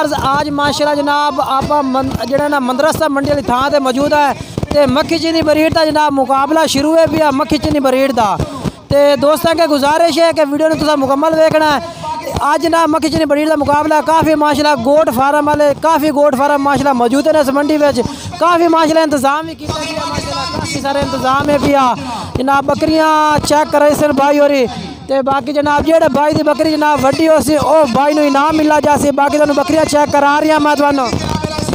Viewers आज माशाल्लाह जनाब आप जो ना मंदरसा मंडी वाली थां ते मौजूद है तो मक्खी चीनी ब्रीड का जनाब मुकाबला शुरू है भी मक्खी चीनी ब्रीड का। तो दोस्तों के गुजारिश है कि वीडियो तुम मुकम्मल देखना है। आज ना मक्खी चीनी ब्रीड का मुकाबला काफ़ी माशाल्लाह गोट फार्म वाले काफ़ी गोट फार्म माशाल्लाह मौजूद है इस मंडी में। काफ़ी माशाल्लाह इंतजाम भी किया गया माशाल्लाह काफ़ी सारे इंतजाम है भी जनाब बकरियाँ चेक कर रहे भाई हो रही तो बाकी जनाब जेड़े भाई की बकरी जनाब वड्डी हो सी ओ भाई नूं इनाम मिला जासी। बाकी तुहानूं बकरियां चेक करा रही मैं तुहानूं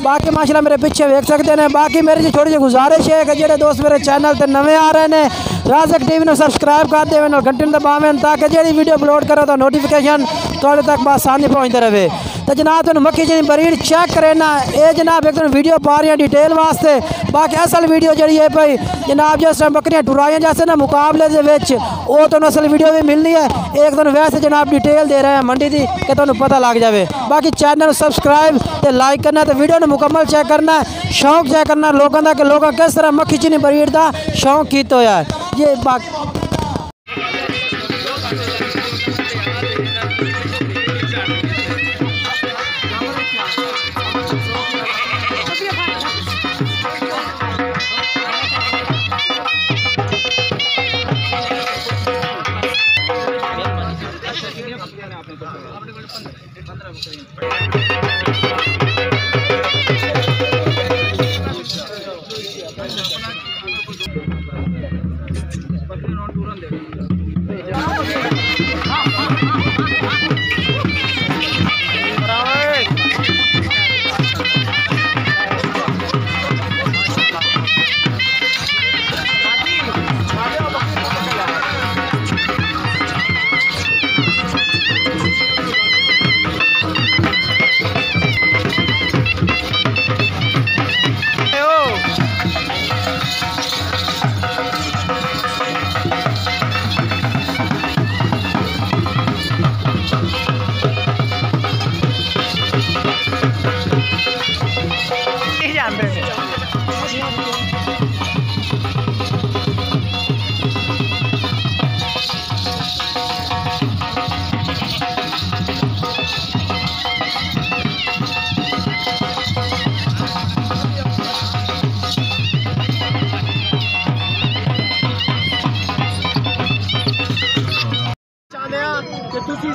बाकी माशाल्लाह मेरे पीछे वेख सकते हैं। बाकी मेरी जी थोड़ी जी गुजारिश है कि जेड़े दोस्त मेरे चैनल पर नवे आ रहे हैं राज़क टीवी ने सब्सक्राइब कर देवें और घंटे दबावें ताकि जी वीडियो अपलोड करो तो नोटिफिकेशन थोड़े तक आसानी पहुँचते रहे। तो जनाब तुम मक्खी चीनी ब्रीड चेक करें ना ये जनाब एक दिन वीडियो पा रही हैं डिटेल वास्ते। बाकी असल वीडियो जी है भाई जनाब जिस टाइम बकरियाँ टुराइयां जैसे ना मुकाबले के वो तो असल वीडियो भी मिलनी है एक दिन वैसे जनाब डिटेल दे रहे हैं मंडी की कि तुम्हें पता लग जाए। बाकी चैनल सब्सक्राइब तो लाइक करना तो वीडियो ने मुकम्मल चेक करना शौक चेक करना लोगों का कि लोग किस तरह मक्खी चीनी ब्रीड का शौक किया होया है ये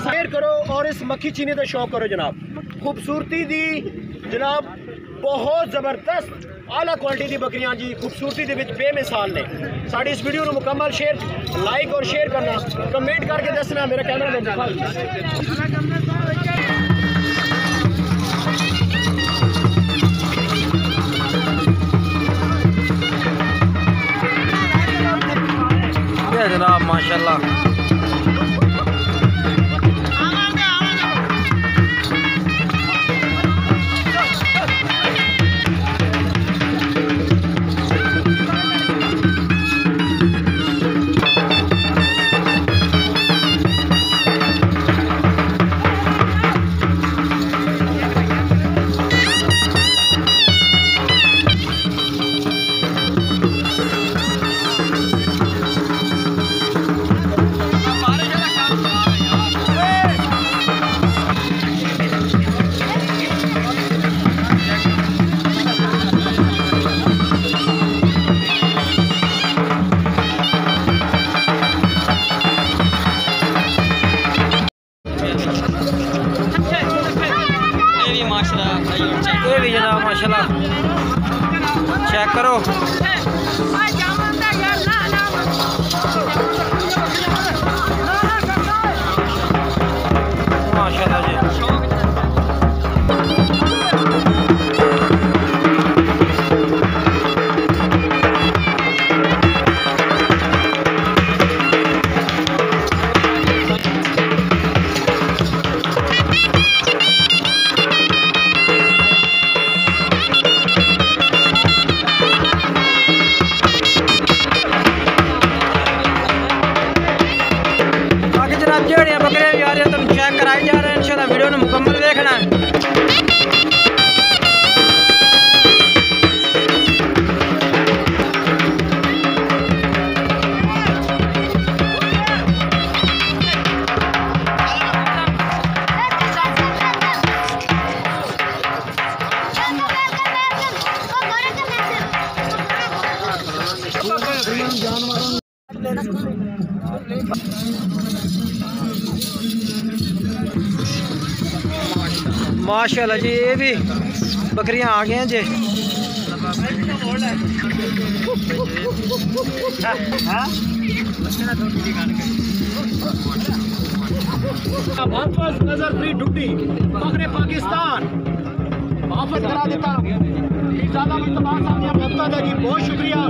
शेयर करो और इस मक्खी चीनी का शौक करो जनाब। खूबसूरती दी जनाब बहुत ज़बरदस्त आला क्वालिटी की बकरियां जी खूबसूरती के बेमिसाल ने। साड़ी इस वीडियो को मुकम्मल शेयर लाइक और शेयर करना कमेंट करके दसना मेरा कैमरा में जनाब माशाल्लाह ये भी जनाब माशाल्लाह चेक करो माशाल्लाह जी। माशाल्लाह जी, ये भी बकरियां आ गई हैं जी। वापस नजर फ्री ढूंढी बकरे पाकिस्तान वापस करा देता। ज्यादा मुस्तफा साहब ने मुफ्ता जी, बहुत शुक्रिया।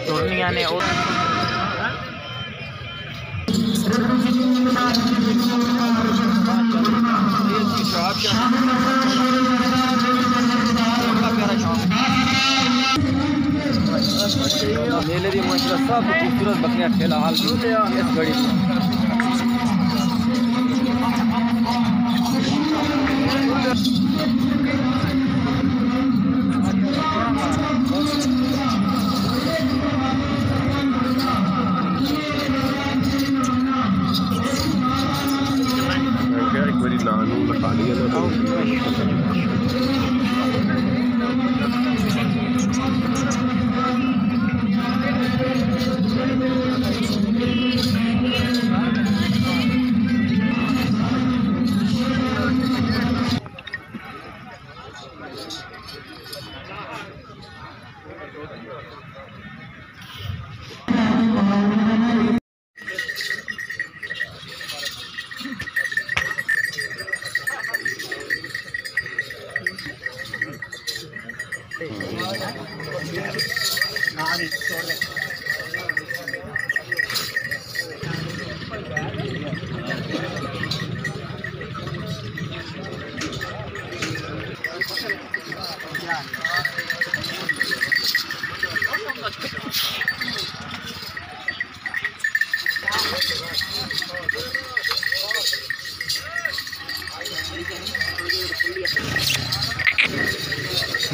टुरनिया ने और मेले की माशा सब खूबसूरत बकरियां ठेला हाल इस घड़ी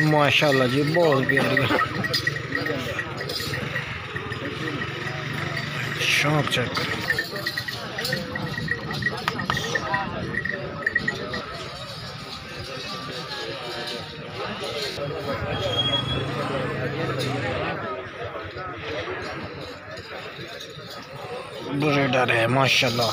माशाल्लाह जी, बहुत प्यारी है। शौक चेक ब्रीडर है माशाल्लाह।